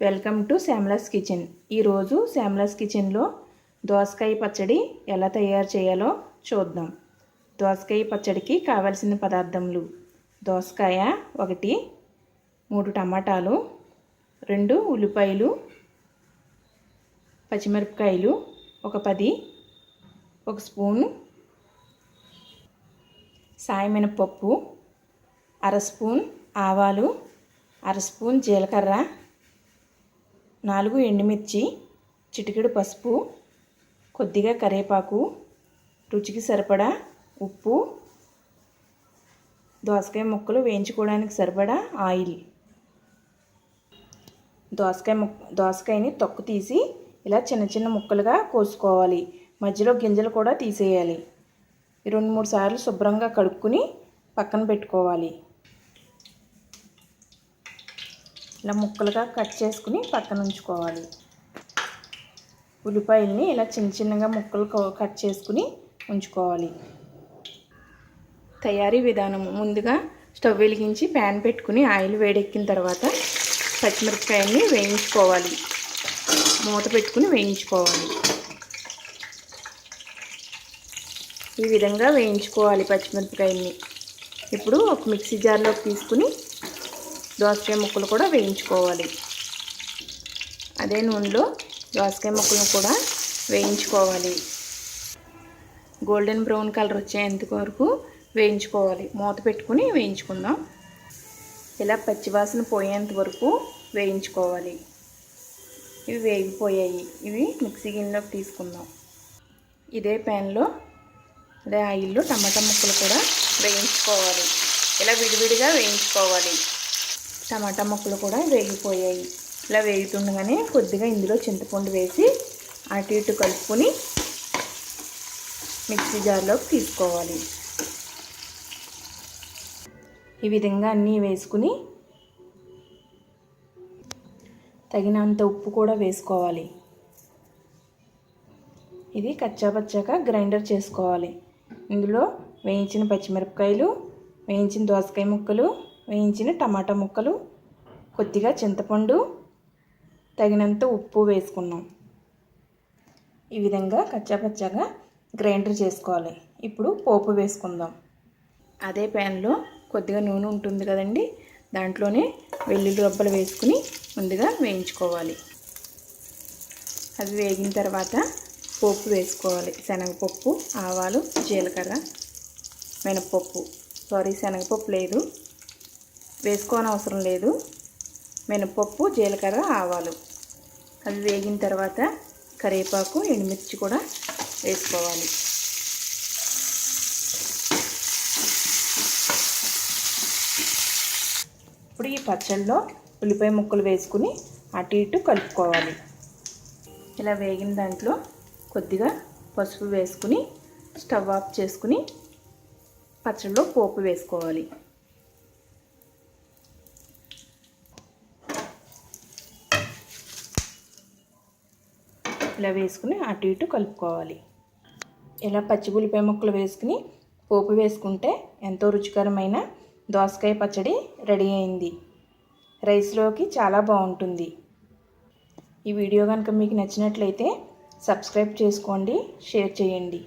Welcome to శ్యామలాస్ kitchen. ఈరోజు శ్యామలాస్ కిచెన్లో దోసకాయ పచ్చడి ఎలా తయారు చేయాలో చూద్దాం. దోసకాయ పచ్చడికి కావలసిన పదార్థములు: దోసకాయ 1, 3 టమాటాలు, 2 ఉల్లిపాయలు, పచ్చిమిరపకాయలు 10, 1 స్పూను సాయమినపప్పు, 1/2 స్పూన్ ఆవాలు, 1/2 స్పూన్ జీలకర్ర, 4 ఎండుమిర్చి, చిటికెడు పసుపు, కొద్దిగా కరివేపాకు, రుచికి సరిపడా ఉప్పు, దోసకాయ ముక్కలు వేయించుకోవడానికి సరిపడా ఆయిల్. దోసకాయని తొక్కు తీసి ఇలా చిన్న చిన్న ముక్కలుగా కోసుకోవాలి. మధ్యలో గింజలు కూడా తీసేయాలి. 2-3 సార్లు శుభ్రంగా కడుక్కుని పక్కన పెట్టుకోవాలి. ఇలా ముక్కలుగా కట్ చేసుకుని పక్కన ఉంచుకోవాలి. ఉల్లిపాయల్ని ఇలా చిన్న చిన్నగా ముక్కలు కట్ చేసుకుని ఉంచుకోవాలి. తయారీ విధానం: ముందుగా స్టవ్ వెలిగించి ప్యాన్ పెట్టుకుని ఆయిల్ వేడెక్కిన తర్వాత పచ్చిమిరపకాయల్ని వేయించుకోవాలి. మూత పెట్టుకుని వేయించుకోవాలి. ఈ విధంగా వేయించుకోవాలి పచ్చిమిరపకాయల్ని. ఇప్పుడు ఒక మిక్సీ జార్లోకి తీసుకుని దోసకాయ ముక్కలు కూడా వేయించుకోవాలి. అదే నూనెలో దోసకాయ ముక్కలను కూడా వేయించుకోవాలి. గోల్డెన్ బ్రౌన్ కలర్ వచ్చేంత వరకు వేయించుకోవాలి. మూత పెట్టుకుని వేయించుకుందాం. ఇలా పచ్చివాసన పోయేంత వరకు వేయించుకోవాలి. ఇవి వేగిపోయాయి. ఇవి మిక్సీ గిన్నెలోకి తీసుకుందాం. ఇదే ప్యాన్లో అదే ఆయిల్లో టమాటా ముక్కలు కూడా వేయించుకోవాలి. ఇలా విడివిడిగా వేయించుకోవాలి. టమాటా ముక్కలు కూడా వేగిపోయాయి. ఇలా వేగుతుండగానే కొద్దిగా ఇందులో చింతపండు వేసి అటు ఇటు కలుపుకొని మిక్సీ జార్లోకి తీసుకోవాలి. ఈ విధంగా అన్నీ వేసుకుని తగినంత ఉప్పు కూడా వేసుకోవాలి. ఇది కచ్చాపచ్చాగా గ్రైండర్ చేసుకోవాలి. ఇందులో వేయించిన పచ్చిమిరపకాయలు, వేయించిన దోసకాయ ముక్కలు, వేయించిన టమాటా ముక్కలు, కొద్దిగా చింతపండు, తగినంత ఉప్పు వేసుకున్నాం. ఈ విధంగా కచ్చాపచ్చాగా గ్రైండర్ చేసుకోవాలి. ఇప్పుడు పోపు వేసుకుందాం. అదే ప్యాన్లో కొద్దిగా నూనె ఉంటుంది కదండి, దాంట్లోనే వెల్లుల్లి రబ్బలు వేసుకుని ముందుగా వేయించుకోవాలి. అవి వేగిన తర్వాత పోపు వేసుకోవాలి. శనగపప్పు, ఆవాలు, జీలకర్ర, మినపప్పు. శనగపప్పు లేదు, వేసుకోని అవసరం లేదు. మినపప్పు, జీలకర్ర, ఆవాలు అవి వేగిన తర్వాత కరివేపాకు, ఎండుమిర్చి కూడా వేసుకోవాలి. ఇప్పుడు ఈ పచ్చళ్ళలో ఉల్లిపాయ ముక్కలు వేసుకుని అటు ఇటు కలుపుకోవాలి. ఇలా వేగిన దాంట్లో కొద్దిగా పసుపు వేసుకుని స్టవ్ ఆఫ్ చేసుకుని పచ్చడిలో పోపు వేసుకోవాలి. ఇలా వేసుకుని అటు ఇటు కలుపుకోవాలి. ఇలా పచ్చి ఉల్లిపాయ ముక్కలు వేసుకుని పోపు వేసుకుంటే ఎంతో రుచికరమైన దోసకాయ పచ్చడి రెడీ అయింది. రైస్లోకి చాలా బాగుంటుంది. ఈ వీడియో కనుక మీకు నచ్చినట్లయితే సబ్స్క్రైబ్ చేసుకోండి, షేర్ చేయండి.